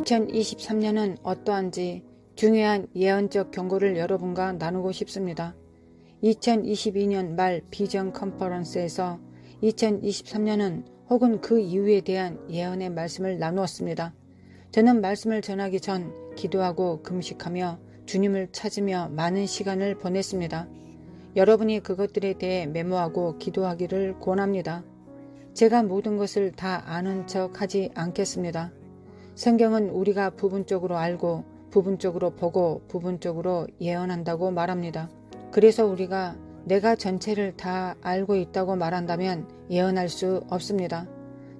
2023년은 어떠한지 중요한 예언적 경고를 여러분과 나누고 싶습니다. 2022년 말 비전 컨퍼런스에서 2023년은 혹은 그 이후에 대한 예언의 말씀을 나누었습니다. 저는 말씀을 전하기 전 기도하고 금식하며 주님을 찾으며 많은 시간을 보냈습니다. 여러분이 그것들에 대해 메모하고 기도하기를 권합니다. 제가 모든 것을 다 아는 척 하지 않겠습니다. 성경은 우리가 부분적으로 알고 부분적으로 보고 부분적으로 예언한다고 말합니다. 그래서 우리가 내가 전체를 다 알고 있다고 말한다면 예언할 수 없습니다.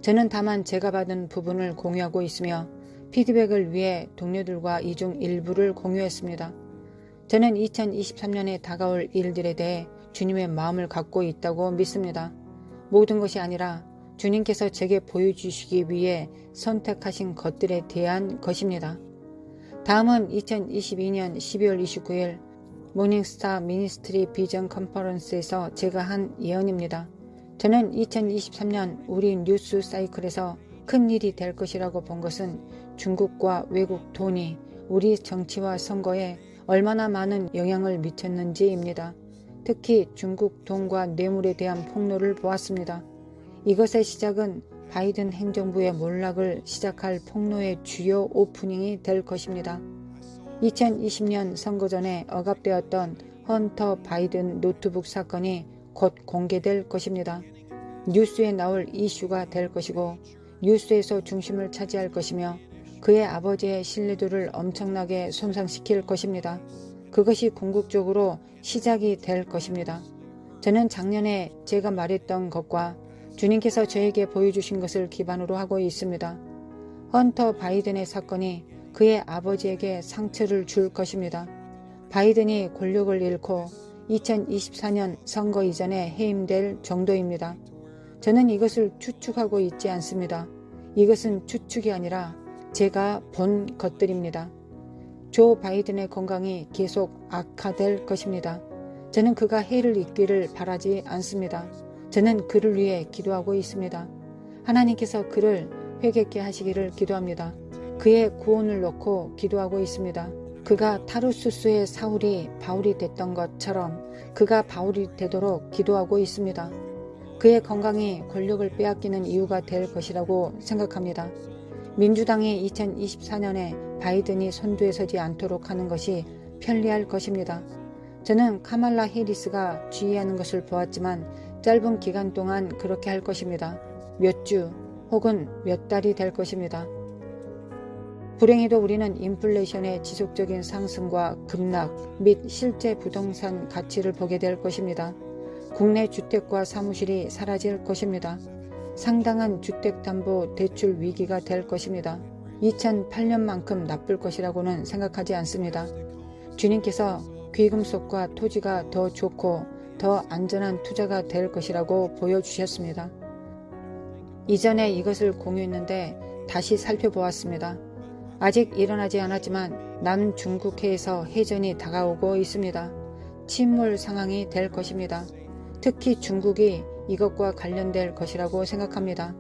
저는 다만 제가 받은 부분을 공유하고 있으며 피드백을 위해 동료들과 이 중 일부를 공유했습니다. 저는 2023년에 다가올 일들에 대해 주님의 마음을 갖고 있다고 믿습니다. 모든 것이 아니라 주님께서 제게 보여주시기 위해 선택하신 것들에 대한 것입니다. 다음은 2022년 12월 29일 모닝스타 미니스트리 비전 컨퍼런스에서 제가 한 예언입니다. 저는 2023년 우리 뉴스 사이클에서 큰 일이 될 것이라고 본 것은 중국과 외국 돈이 우리 정치와 선거에 얼마나 많은 영향을 미쳤는지입니다. 특히 중국 돈과 뇌물에 대한 폭로를 보았습니다. 이것의 시작은 바이든 행정부의 몰락을 시작할 폭로의 주요 오프닝이 될 것입니다. 2020년 선거 전에 억압되었던 헌터 바이든 노트북 사건이 곧 공개될 것입니다. 뉴스에 나올 이슈가 될 것이고 뉴스에서 중심을 차지할 것이며 그의 아버지의 신뢰도를 엄청나게 손상시킬 것입니다. 그것이 궁극적으로 시작이 될 것입니다. 저는 작년에 제가 말했던 것과 주님께서 저에게 보여주신 것을 기반으로 하고 있습니다. 헌터 바이든의 사건이 그의 아버지에게 상처를 줄 것입니다. 바이든이 권력을 잃고 2024년 선거 이전에 해임될 정도입니다. 저는 이것을 추측하고 있지 않습니다. 이것은 추측이 아니라 제가 본 것들입니다. 조 바이든의 건강이 계속 악화될 것입니다. 저는 그가 해를 입기를 바라지 않습니다. 저는 그를 위해 기도하고 있습니다. 하나님께서 그를 회개케 하시기를 기도합니다. 그의 구원을 놓고 기도하고 있습니다. 그가 타르수스의 사울이 바울이 됐던 것처럼 그가 바울이 되도록 기도하고 있습니다. 그의 건강이 권력을 빼앗기는 이유가 될 것이라고 생각합니다. 민주당이 2024년에 바이든이 선두에 서지 않도록 하는 것이 편리할 것입니다. 저는 카말라 해리스가 지휘하는 것을 보았지만 짧은 기간 동안 그렇게 할 것입니다. 몇 주 혹은 몇 달이 될 것입니다. 불행히도 우리는 인플레이션의 지속적인 상승과 급락 및 실제 부동산 가치를 보게 될 것입니다. 국내 주택과 사무실이 사라질 것입니다. 상당한 주택담보대출 위기가 될 것입니다. 2008년만큼 나쁠 것이라고는 생각하지 않습니다. 주님께서 귀금속과 토지가 더 좋고 더 안전한 투자가 될 것이라고 보여주셨습니다. 이전에 이것을 공유했는데 다시 살펴보았습니다. 아직 일어나지 않았지만 남중국해에서 해전이 다가오고 있습니다. 침몰 상황이 될 것입니다. 특히 중국이 이것과 관련될 것이라고 생각합니다.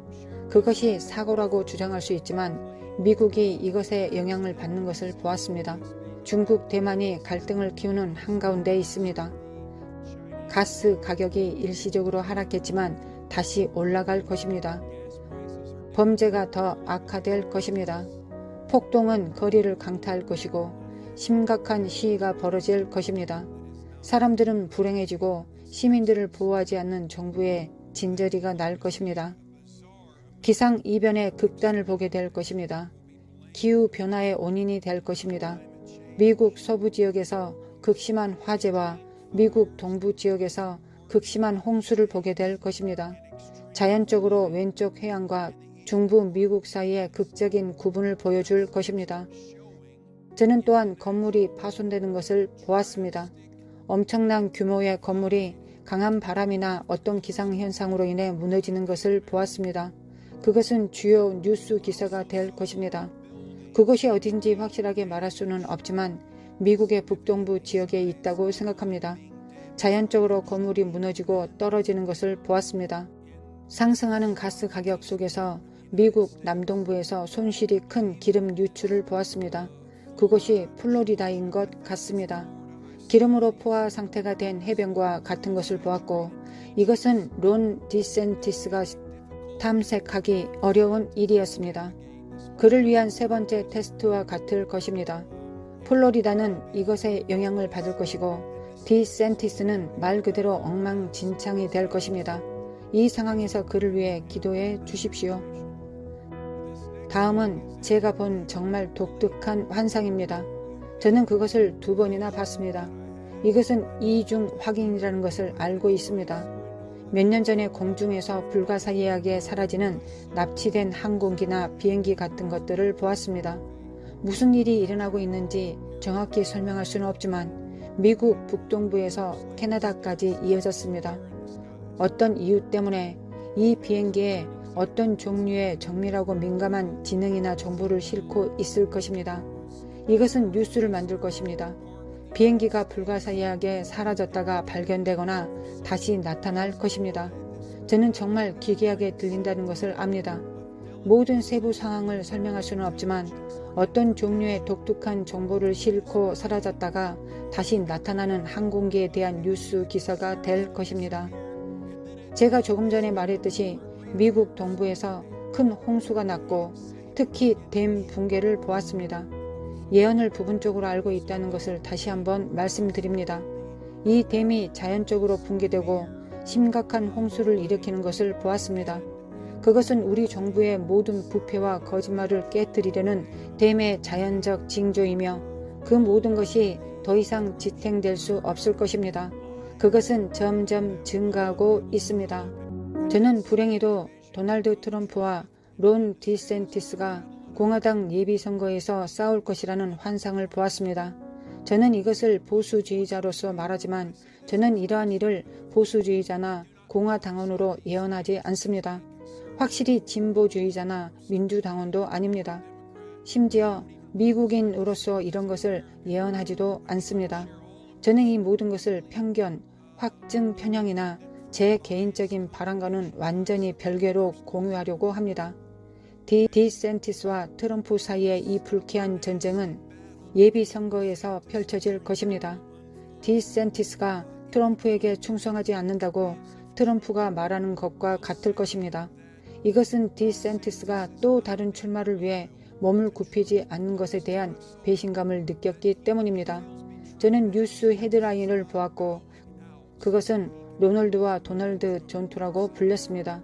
그것이 사고라고 주장할 수 있지만 미국이 이것에 영향을 받는 것을 보았습니다. 중국, 대만이 갈등을 키우는 한가운데 있습니다. 가스 가격이 일시적으로 하락했지만 다시 올라갈 것입니다. 범죄가 더 악화될 것입니다. 폭동은 거리를 강타할 것이고 심각한 시위가 벌어질 것입니다. 사람들은 불행해지고 시민들을 보호하지 않는 정부의 진저리가 날 것입니다. 기상이변의 극단을 보게 될 것입니다. 기후변화의 원인이 될 것입니다. 미국 서부 지역에서 극심한 화재와 미국 동부 지역에서 극심한 홍수를 보게 될 것입니다. 자연적으로 왼쪽 해안과 중부 미국 사이의 극적인 구분을 보여줄 것입니다. 저는 또한 건물이 파손되는 것을 보았습니다. 엄청난 규모의 건물이 강한 바람이나 어떤 기상현상으로 인해 무너지는 것을 보았습니다. 그것은 주요 뉴스 기사가 될 것입니다. 그것이 어딘지 확실하게 말할 수는 없지만 미국의 북동부 지역에 있다고 생각합니다. 자연적으로 건물이 무너지고 떨어지는 것을 보았습니다. 상승하는 가스 가격 속에서 미국 남동부에서 손실이 큰 기름 유출을 보았습니다. 그곳이 플로리다인 것 같습니다. 기름으로 포화 상태가 된 해변과 같은 것을 보았고, 이것은 론 디센티스가 탐색하기 어려운 일이었습니다. 그를 위한 세 번째 테스트와 같을 것입니다. 플로리다는 이것에 영향을 받을 것이고, 디센티스는 말 그대로 엉망진창이 될 것입니다. 이 상황에서 그를 위해 기도해 주십시오. 다음은 제가 본 정말 독특한 환상입니다. 저는 그것을 2번이나 봤습니다. 이것은 이중 확인이라는 것을 알고 있습니다. 몇 년 전에 공중에서 불가사의하게 사라지는 납치된 항공기나 비행기 같은 것들을 보았습니다. 무슨 일이 일어나고 있는지 정확히 설명할 수는 없지만 미국 북동부에서 캐나다까지 이어졌습니다. 어떤 이유 때문에 이 비행기에 어떤 종류의 정밀하고 민감한 지능이나 정보를 싣고 있을 것입니다. 이것은 뉴스를 만들 것입니다. 비행기가 불가사의하게 사라졌다가 발견되거나 다시 나타날 것입니다. 저는 정말 기괴하게 들린다는 것을 압니다. 모든 세부 상황을 설명할 수는 없지만 어떤 종류의 독특한 정보를 싣고 사라졌다가 다시 나타나는 항공기에 대한 뉴스 기사가 될 것입니다. 제가 조금 전에 말했듯이 미국 동부에서 큰 홍수가 났고 특히 댐 붕괴를 보았습니다. 예언을 부분적으로 알고 있다는 것을 다시 한번 말씀드립니다. 이 댐이 자연적으로 붕괴되고 심각한 홍수를 일으키는 것을 보았습니다. 그것은 우리 정부의 모든 부패와 거짓말을 깨뜨리려는 댐의 자연적 징조이며 그 모든 것이 더 이상 지탱될 수 없을 것입니다. 그것은 점점 증가하고 있습니다. 저는 불행히도 도널드 트럼프와 론 디센티스가 공화당 예비선거에서 싸울 것이라는 환상을 보았습니다. 저는 이것을 보수주의자로서 말하지만 저는 이러한 일을 보수주의자나 공화당원으로 예언하지 않습니다. 확실히 진보주의자나 민주당원도 아닙니다. 심지어 미국인으로서 이런 것을 예언하지도 않습니다. 저는 이 모든 것을 편견, 확증 편향이나 제 개인적인 바람과는 완전히 별개로 공유하려고 합니다. 디센티스와 트럼프 사이의 이 불쾌한 전쟁은 예비선거에서 펼쳐질 것입니다. 디센티스가 트럼프에게 충성하지 않는다고 트럼프가 말하는 것과 같을 것입니다. 이것은 디센티스가 또 다른 출마를 위해 몸을 굽히지 않는 것에 대한 배신감을 느꼈기 때문입니다. 저는 뉴스 헤드라인을 보았고 그것은 로널드와 도널드 전투라고 불렸습니다.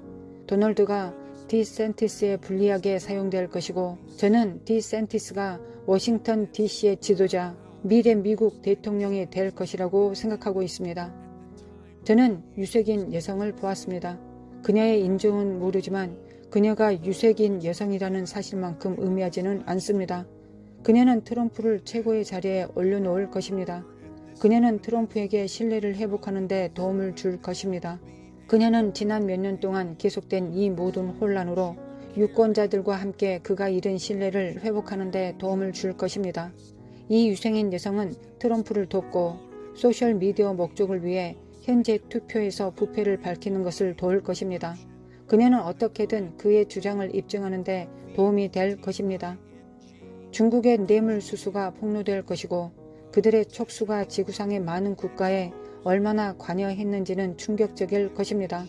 도널드가 디센티스에 불리하게 사용될 것이고 저는 디센티스가 워싱턴 DC의 지도자, 미래 미국 대통령이 될 것이라고 생각하고 있습니다. 저는 유색인 여성을 보았습니다. 그녀의 인종은 모르지만 그녀가 유색인 여성이라는 사실만큼 의미하지는 않습니다. 그녀는 트럼프를 최고의 자리에 올려놓을 것입니다. 그녀는 트럼프에게 신뢰를 회복하는 데 도움을 줄 것입니다. 그녀는 지난 몇 년 동안 계속된 이 모든 혼란으로 유권자들과 함께 그가 잃은 신뢰를 회복하는 데 도움을 줄 것입니다. 이 유색인 여성은 트럼프를 돕고 소셜미디어 목적을 위해 현재 투표에서 부패를 밝히는 것을 도울 것입니다. 그녀는 어떻게든 그의 주장을 입증하는 데 도움이 될 것입니다. 중국의 뇌물수수가 폭로될 것이고 그들의 촉수가 지구상의 많은 국가에 얼마나 관여했는지는 충격적일 것입니다.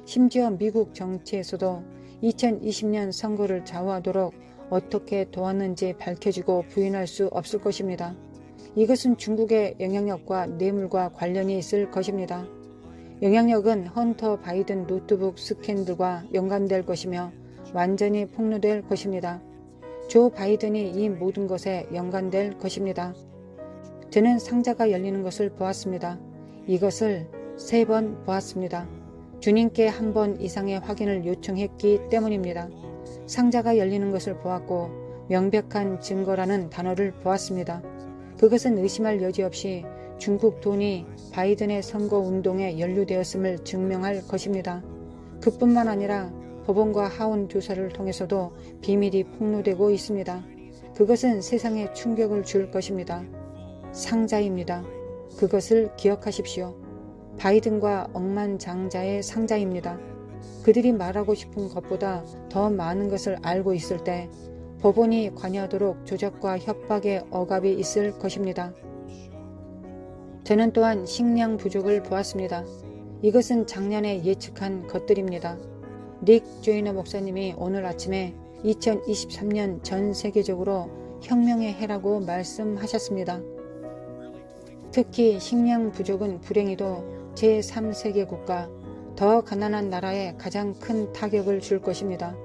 심지어 미국 정치에서도 2020년 선거를 좌우하도록 어떻게 도왔는지 밝혀지고 부인할 수 없을 것입니다. 이것은 중국의 영향력과 뇌물과 관련이 있을 것입니다. 영향력은 헌터 바이든 노트북 스캔들과 연관될 것이며 완전히 폭로될 것입니다. 조 바이든이 이 모든 것에 연관될 것입니다. 저는 상자가 열리는 것을 보았습니다. 이것을 3번 보았습니다. 주님께 한 번 이상의 확인을 요청했기 때문입니다. 상자가 열리는 것을 보았고 명백한 증거라는 단어를 보았습니다. 그것은 의심할 여지 없이 중국 돈이 바이든의 선거운동에 연루되었음을 증명할 것입니다. 그뿐만 아니라 법원과 하원 조사를 통해서도 비밀이 폭로되고 있습니다. 그것은 세상에 충격을 줄 것입니다. 상자입니다. 그것을 기억하십시오. 바이든과 억만장자의 상자입니다. 그들이 말하고 싶은 것보다 더 많은 것을 알고 있을 때 법원이 관여하도록 조작과 협박의 억압이 있을 것입니다. 저는 또한 식량 부족을 보았습니다. 이것은 작년에 예측한 것들입니다. 닉 조이너 목사님이 오늘 아침에 2023년 전 세계적으로 혁명의 해라고 말씀하셨습니다. 특히 식량 부족은 불행히도 제3세계 국가, 더 가난한 나라에 가장 큰 타격을 줄 것입니다.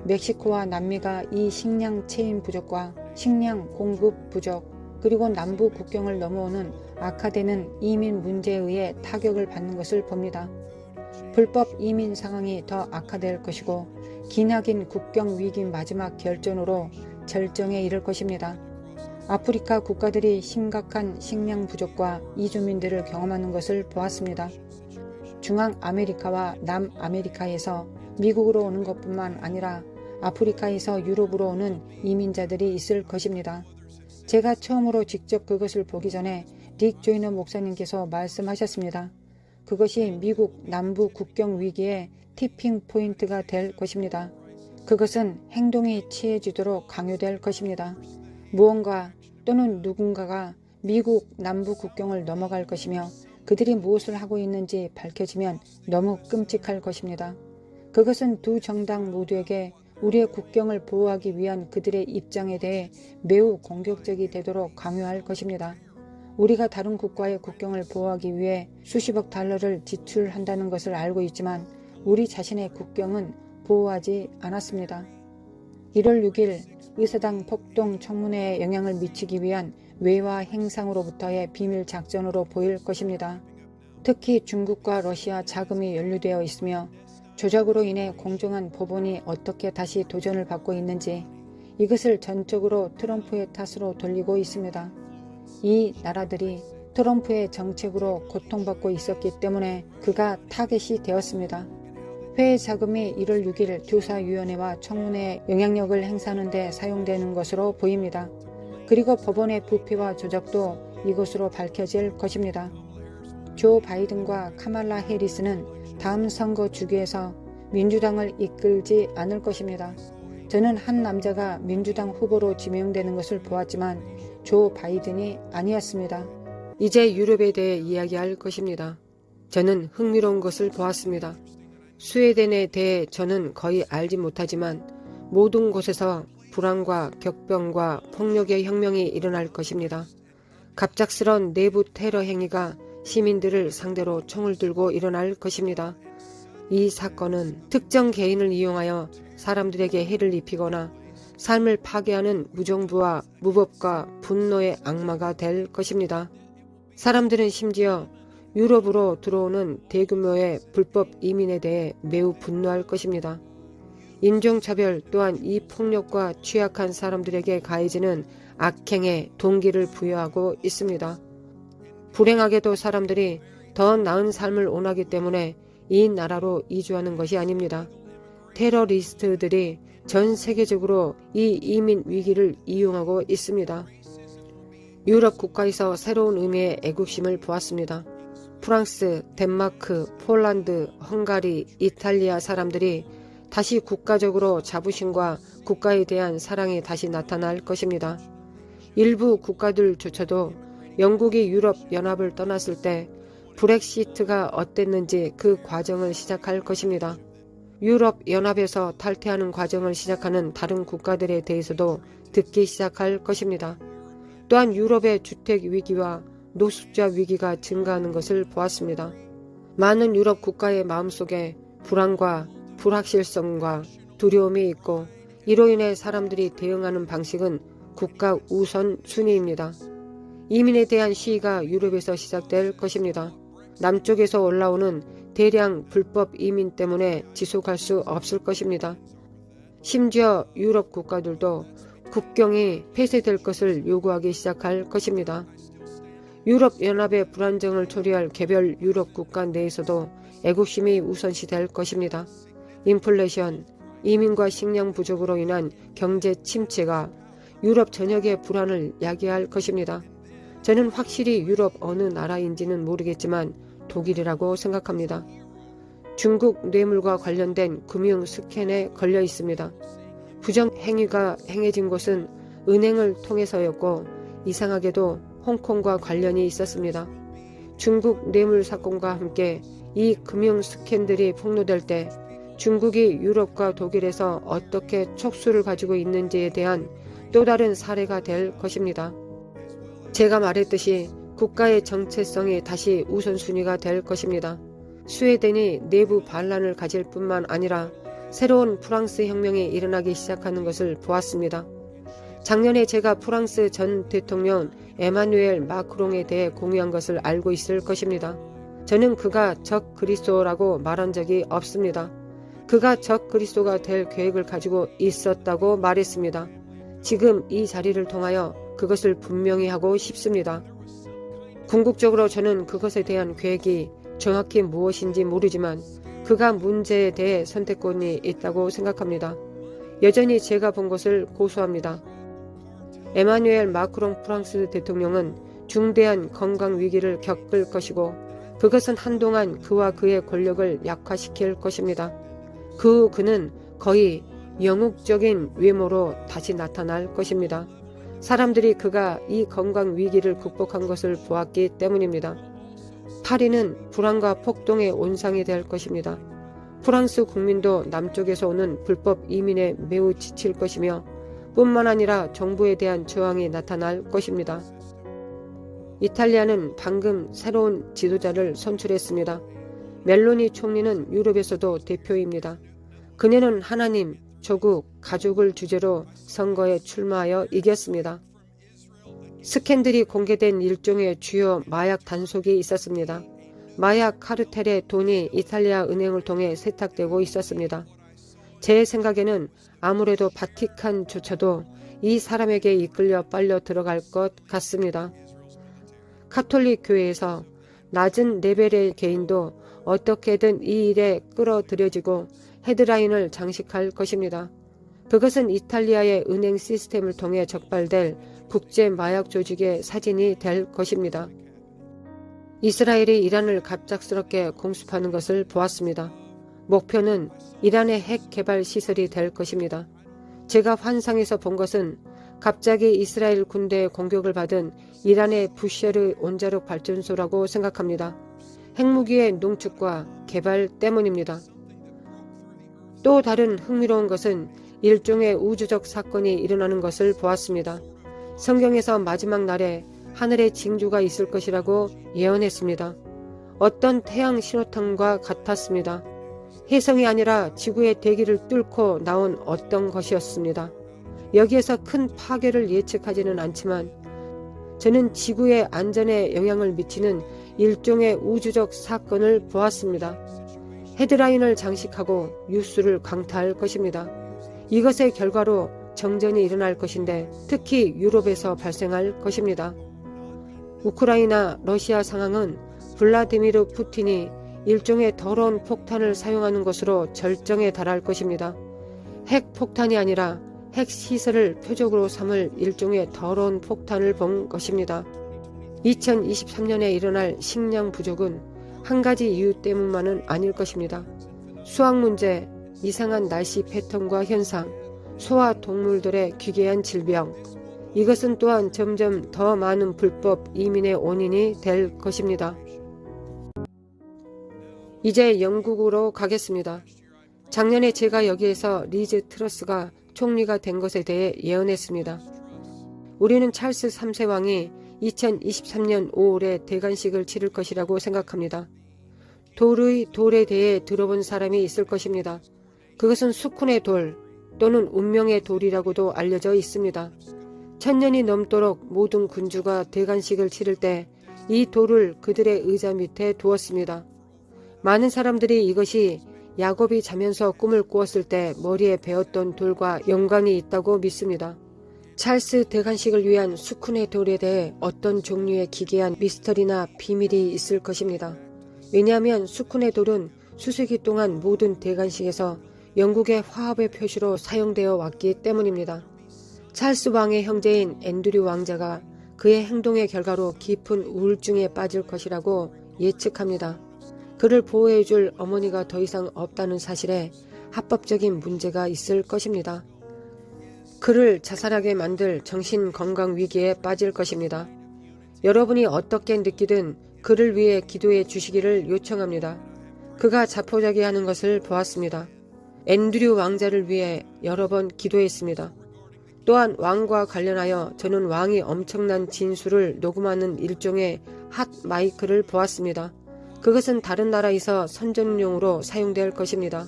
멕시코와 남미가 이 식량 체인 부족과 식량 공급 부족, 그리고 남부 국경을 넘어오는 악화되는 이민 문제에 의해 타격을 받는 것을 봅니다. 불법 이민 상황이 더 악화될 것이고 기나긴 국경 위기 마지막 결전으로 절정에 이를 것입니다. 아프리카 국가들이 심각한 식량 부족과 이주민들을 경험하는 것을 보았습니다. 중앙아메리카와 남아메리카에서 미국으로 오는 것뿐만 아니라 아프리카에서 유럽으로 오는 이민자들이 있을 것입니다. 제가 처음으로 직접 그것을 보기 전에 닉 조이너 목사님께서 말씀하셨습니다. 그것이 미국 남부 국경 위기의 티핑 포인트가 될 것입니다. 그것은 행동이 취해지도록 강요될 것입니다. 무언가 또는 누군가가 미국 남부 국경을 넘어갈 것이며 그들이 무엇을 하고 있는지 밝혀지면 너무 끔찍할 것입니다. 그것은 두 정당 모두에게 우리의 국경을 보호하기 위한 그들의 입장에 대해 매우 공격적이 되도록 강요할 것입니다. 우리가 다른 국가의 국경을 보호하기 위해 수십억 달러를 지출한다는 것을 알고 있지만 우리 자신의 국경은 보호하지 않았습니다. 1월 6일 의사당 폭동 청문회에 영향을 미치기 위한 외화 행상으로부터의 비밀 작전으로 보일 것입니다. 특히 중국과 러시아 자금이 연루되어 있으며 조작으로 인해 공정한 법원이 어떻게 다시 도전을 받고 있는지 이것을 전적으로 트럼프의 탓으로 돌리고 있습니다. 이 나라들이 트럼프의 정책으로 고통받고 있었기 때문에 그가 타겟이 되었습니다. 회의 자금이 1월 6일 조사위원회와 청문회에 영향력을 행사하는 데 사용되는 것으로 보입니다. 그리고 법원의 부패와 조작도 이것으로 밝혀질 것입니다. 조 바이든과 카말라 해리스는 다음 선거 주기에서 민주당을 이끌지 않을 것입니다. 저는 한 남자가 민주당 후보로 지명되는 것을 보았지만 조 바이든이 아니었습니다. 이제 유럽에 대해 이야기할 것입니다. 저는 흥미로운 것을 보았습니다. 스웨덴에 대해 저는 거의 알지 못하지만 모든 곳에서 불안과 격병과 폭력의 혁명이 일어날 것입니다. 갑작스런 내부 테러 행위가 시민들을 상대로 총을 들고 일어날 것입니다. 이 사건은 특정 개인을 이용하여 사람들에게 해를 입히거나 삶을 파괴하는 무정부와 무법과 분노의 악마가 될 것입니다. 사람들은 심지어 유럽으로 들어오는 대규모의 불법 이민에 대해 매우 분노할 것입니다. 인종차별 또한 이 폭력과 취약한 사람들에게 가해지는 악행에 동기를 부여하고 있습니다. 불행하게도 사람들이 더 나은 삶을 원하기 때문에 이 나라로 이주하는 것이 아닙니다. 테러리스트들이 전 세계적으로 이 이민 위기를 이용하고 있습니다. 유럽 국가에서 새로운 의미의 애국심을 보았습니다. 프랑스, 덴마크, 폴란드, 헝가리, 이탈리아 사람들이 다시 국가적으로 자부심과 국가에 대한 사랑이 다시 나타날 것입니다. 일부 국가들조차도 영국이 유럽 연합을 떠났을 때 브렉시트가 어땠는지 그 과정을 시작할 것입니다. 유럽 연합에서 탈퇴하는 과정을 시작하는 다른 국가들에 대해서도 듣기 시작할 것입니다. 또한 유럽의 주택 위기와 노숙자 위기가 증가하는 것을 보았습니다. 많은 유럽 국가의 마음속에 불안과 불확실성과 두려움이 있고 이로 인해 사람들이 대응하는 방식은 국가 우선 순위입니다. 이민에 대한 시위가 유럽에서 시작될 것입니다. 남쪽에서 올라오는 대량 불법 이민 때문에 지속할 수 없을 것입니다. 심지어 유럽 국가들도 국경이 폐쇄될 것을 요구하기 시작할 것입니다. 유럽연합의 불안정을 초래할 개별 유럽 국가 내에서도 애국심이 우선시될 것입니다. 인플레이션, 이민과 식량 부족으로 인한 경제 침체가 유럽 전역의 불안을 야기할 것입니다. 저는 확실히 유럽 어느 나라인지는 모르겠지만 독일이라고 생각합니다. 중국 뇌물과 관련된 금융 스캔에 걸려 있습니다. 부정행위가 행해진 곳은 은행을 통해서였고 이상하게도 홍콩과 관련이 있었습니다. 중국 뇌물 사건과 함께 이 금융 스캔들이 폭로될 때 중국이 유럽과 독일에서 어떻게 촉수를 가지고 있는지에 대한 또 다른 사례가 될 것입니다. 제가 말했듯이 국가의 정체성이 다시 우선순위가 될 것입니다. 스웨덴이 내부 반란을 가질 뿐만 아니라 새로운 프랑스 혁명이 일어나기 시작하는 것을 보았습니다. 작년에 제가 프랑스 전 대통령 에마누엘 마크롱에 대해 공유한 것을 알고 있을 것입니다. 저는 그가 적 그리스도라고 말한 적이 없습니다. 그가 적 그리스도가 될 계획을 가지고 있었다고 말했습니다. 지금 이 자리를 통하여 그것을 분명히 하고 싶습니다. 궁극적으로 저는 그것에 대한 계획이 정확히 무엇인지 모르지만 그가 문제에 대해 선택권이 있다고 생각합니다. 여전히 제가 본 것을 고수합니다. 에마누엘 마크롱 프랑스 대통령은 중대한 건강 위기를 겪을 것이고 그것은 한동안 그와 그의 권력을 약화시킬 것입니다. 그는 거의 영웅적인 외모로 다시 나타날 것입니다. 사람들이 그가 이 건강 위기를 극복한 것을 보았기 때문입니다. 파리는 불안과 폭동의 온상이 될 것입니다. 프랑스 국민도 남쪽에서 오는 불법 이민에 매우 지칠 것이며 뿐만 아니라 정부에 대한 저항이 나타날 것입니다. 이탈리아는 방금 새로운 지도자를 선출했습니다. 멜로니 총리는 유럽에서도 대표입니다. 그녀는 하나님, 조국, 가족을 주제로 선거에 출마하여 이겼습니다. 스캔들이 공개된 일종의 주요 마약 단속이 있었습니다. 마약 카르텔의 돈이 이탈리아 은행을 통해 세탁되고 있었습니다. 제 생각에는 아무래도 바티칸조차도 이 사람에게 이끌려 빨려 들어갈 것 같습니다. 카톨릭 교회에서 낮은 레벨의 개인도 어떻게든 이 일에 끌어들여지고 헤드라인을 장식할 것입니다. 그것은 이탈리아의 은행 시스템을 통해 적발될 국제 마약 조직의 사진이 될 것입니다. 이스라엘이 이란을 갑작스럽게 공습하는 것을 보았습니다. 목표는 이란의 핵 개발 시설이 될 것입니다. 제가 환상에서 본 것은 갑자기 이스라엘 군대의 공격을 받은 이란의 부셰르 원자력 발전소라고 생각합니다. 핵무기의 농축과 개발 때문입니다. 또 다른 흥미로운 것은 일종의 우주적 사건이 일어나는 것을 보았습니다. 성경에서 마지막 날에 하늘에 징조가 있을 것이라고 예언했습니다. 어떤 태양 신호탄과 같았습니다. 혜성이 아니라 지구의 대기를 뚫고 나온 어떤 것이었습니다. 여기에서 큰 파괴를 예측하지는 않지만 저는 지구의 안전에 영향을 미치는 일종의 우주적 사건을 보았습니다. 헤드라인을 장식하고 뉴스를 강타할 것입니다. 이것의 결과로 정전이 일어날 것인데 특히 유럽에서 발생할 것입니다. 우크라이나 러시아 상황은 블라디미르 푸틴이 일종의 더러운 폭탄을 사용하는 것으로 절정에 달할 것입니다. 핵폭탄이 아니라 핵시설을 표적으로 삼을 일종의 더러운 폭탄을 본 것입니다. 2023년에 일어날 식량 부족은 한 가지 이유 때문만은 아닐 것입니다. 수학 문제, 이상한 날씨 패턴과 현상, 소와 동물들의 기괴한 질병, 이것은 또한 점점 더 많은 불법 이민의 원인이 될 것입니다. 이제 영국으로 가겠습니다. 작년에 제가 여기에서 리즈 트러스가 총리가 된 것에 대해 예언했습니다. 우리는 찰스 3세 왕이 2023년 5월에 대관식을 치를 것이라고 생각합니다. 돌에 대해 들어본 사람이 있을 것입니다. 그것은 수쿤의 돌 또는 운명의 돌이라고도 알려져 있습니다. 1000년이 넘도록 모든 군주가 대관식을 치를 때 이 돌을 그들의 의자 밑에 두었습니다. 많은 사람들이 이것이 야곱이 자면서 꿈을 꾸었을 때 머리에 베었던 돌과 연관이 있다고 믿습니다. 찰스 대관식을 위한 수쿤의 돌에 대해 어떤 종류의 기괴한 미스터리나 비밀이 있을 것입니다. 왜냐하면 수쿤의 돌은 수세기 동안 모든 대관식에서 영국의 화합의 표시로 사용되어 왔기 때문입니다. 찰스 왕의 형제인 앤드류 왕자가 그의 행동의 결과로 깊은 우울증에 빠질 것이라고 예측합니다. 그를 보호해줄 어머니가 더 이상 없다는 사실에 합법적인 문제가 있을 것입니다. 그를 자살하게 만들 정신건강위기에 빠질 것입니다. 여러분이 어떻게 느끼든 그를 위해 기도해 주시기를 요청합니다. 그가 자포자기하는 것을 보았습니다. 앤드류 왕자를 위해 여러 번 기도했습니다. 또한 왕과 관련하여 저는 왕이 엄청난 진술을 녹음하는 일종의 핫 마이크를 보았습니다. 그것은 다른 나라에서 선전용으로 사용될 것입니다.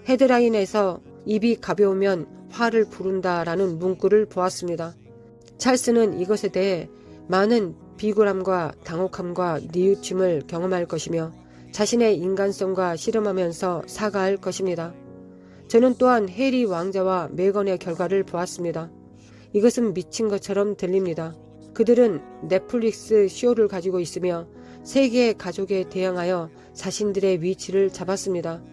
헤드라인에서 입이 가벼우면 화를 부른다라는 문구를 보았습니다. 찰스는 이것에 대해 많은 비굴함과 당혹함과 뉘우침을 경험할 것이며 자신의 인간성과 씨름하면서 사과할 것입니다. 저는 또한 해리 왕자와 메건의 결과를 보았습니다. 이것은 미친 것처럼 들립니다. 그들은 넷플릭스 쇼를 가지고 있으며 세계의 가족에 대항하여 자신들의 위치를 잡았습니다.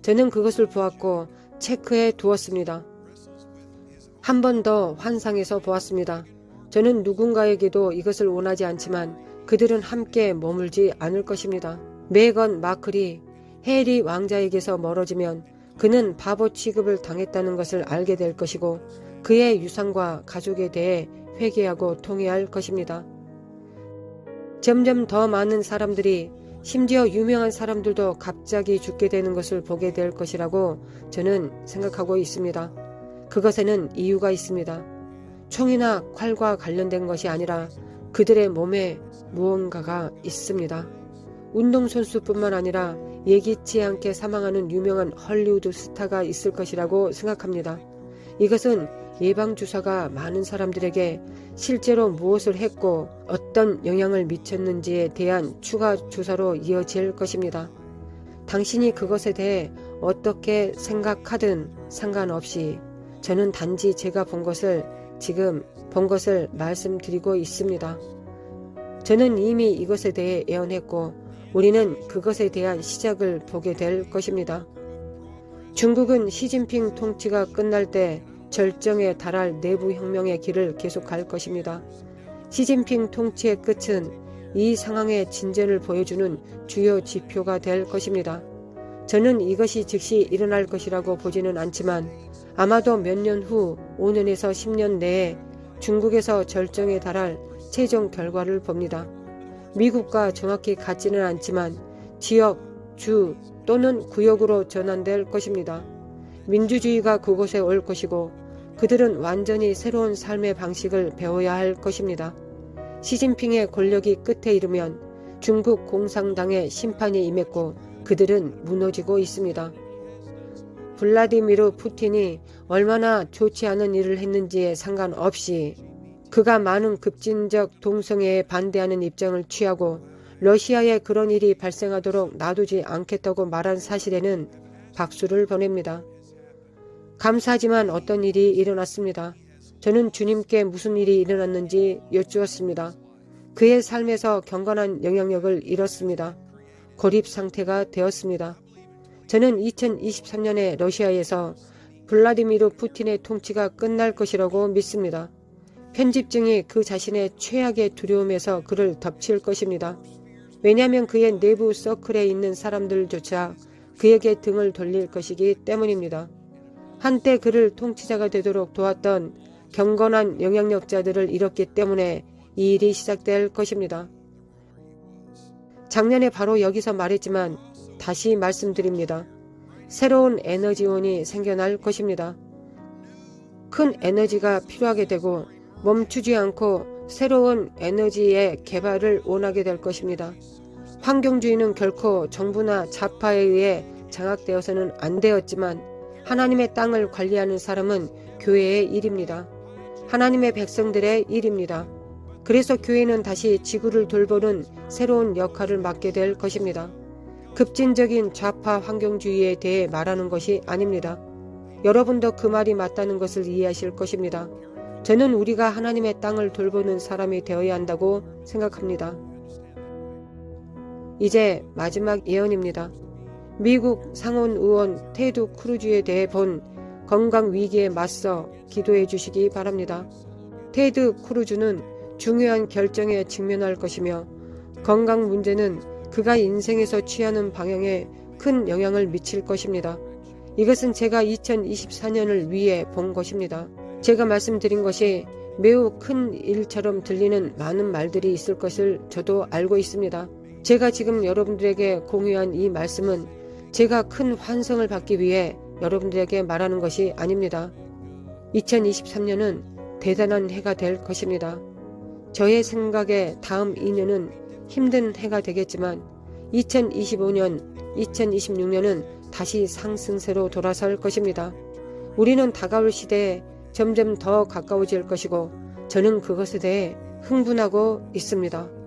저는 그것을 보았고 체크해 두었습니다. 한 번 더 환상에서 보았습니다. 저는 누군가에게도 이것을 원하지 않지만 그들은 함께 머물지 않을 것입니다. 메건 마클이 해리 왕자에게서 멀어지면 그는 바보 취급을 당했다는 것을 알게 될 것이고 그의 유산과 가족에 대해 회개하고 통회할 것입니다. 점점 더 많은 사람들이 심지어 유명한 사람들도 갑자기 죽게 되는 것을 보게 될 것이라고 저는 생각하고 있습니다. 그것에는 이유가 있습니다. 총이나 칼과 관련된 것이 아니라 그들의 몸에 무언가가 있습니다. 운동선수뿐만 아니라 예기치 않게 사망하는 유명한 헐리우드 스타가 있을 것이라고 생각합니다. 이것은 예방주사가 많은 사람들에게 실제로 무엇을 했고 어떤 영향을 미쳤는지에 대한 추가 조사로 이어질 것입니다. 당신이 그것에 대해 어떻게 생각하든 상관없이 저는 단지 제가 지금 본 것을 말씀드리고 있습니다. 저는 이미 이것에 대해 예언했고 우리는 그것에 대한 시작을 보게 될 것입니다. 중국은 시진핑 통치가 끝날 때 절정에 달할 내부 혁명의 길을 계속할 것입니다. 시진핑 통치의 끝은 이 상황의 진전을 보여주는 주요 지표가 될 것입니다. 저는 이것이 즉시 일어날 것이라고 보지는 않지만 아마도 몇 년 후 5년에서 10년 내에 중국에서 절정에 달할 최종 결과를 봅니다. 미국과 정확히 같지는 않지만 지역, 주 또는 구역으로 전환될 것입니다. 민주주의가 그곳에 올 것이고 그들은 완전히 새로운 삶의 방식을 배워야 할 것입니다. 시진핑의 권력이 끝에 이르면 중국 공산당의 심판이 임했고 그들은 무너지고 있습니다. 블라디미르 푸틴이 얼마나 좋지 않은 일을 했는지에 상관없이 그가 많은 급진적 동성애에 반대하는 입장을 취하고 러시아에 그런 일이 발생하도록 놔두지 않겠다고 말한 사실에는 박수를 보냅니다. 감사하지만 어떤 일이 일어났습니다. 저는 주님께 무슨 일이 일어났는지 여쭈었습니다. 그의 삶에서 경건한 영향력을 잃었습니다. 고립 상태가 되었습니다. 저는 2023년에 러시아에서 블라디미르 푸틴의 통치가 끝날 것이라고 믿습니다. 편집증이 그 자신의 최악의 두려움에서 그를 덮칠 것입니다. 왜냐하면 그의 내부 서클에 있는 사람들조차 그에게 등을 돌릴 것이기 때문입니다. 한때 그를 통치자가 되도록 도왔던 경건한 영향력자들을 잃었기 때문에 이 일이 시작될 것입니다. 작년에 바로 여기서 말했지만 다시 말씀드립니다. 새로운 에너지원이 생겨날 것입니다. 큰 에너지가 필요하게 되고 멈추지 않고 새로운 에너지의 개발을 원하게 될 것입니다. 환경주의는 결코 정부나 좌파에 의해 장악되어서는 안 되었지만 하나님의 땅을 관리하는 사람은 교회의 일입니다. 하나님의 백성들의 일입니다. 그래서 교회는 다시 지구를 돌보는 새로운 역할을 맡게 될 것입니다. 급진적인 좌파 환경주의에 대해 말하는 것이 아닙니다. 여러분도 그 말이 맞다는 것을 이해하실 것입니다. 저는 우리가 하나님의 땅을 돌보는 사람이 되어야 한다고 생각합니다. 이제 마지막 예언입니다. 미국 상원의원 테드 크루즈에 대해 본 건강위기에 맞서 기도해 주시기 바랍니다. 테드 크루즈는 중요한 결정에 직면할 것이며 건강 문제는 그가 인생에서 취하는 방향에 큰 영향을 미칠 것입니다. 이것은 제가 2024년을 위해 본 것입니다. 제가 말씀드린 것이 매우 큰 일처럼 들리는 많은 말들이 있을 것을 저도 알고 있습니다. 제가 지금 여러분들에게 공유한 이 말씀은 제가 큰 환성을 받기 위해 여러분들에게 말하는 것이 아닙니다. 2023년은 대단한 해가 될 것입니다. 저의 생각에 다음 2년은 힘든 해가 되겠지만 2025년, 2026년은 다시 상승세로 돌아설 것입니다. 우리는 다가올 시대에 점점 더 가까워질 것이고 저는 그것에 대해 흥분하고 있습니다.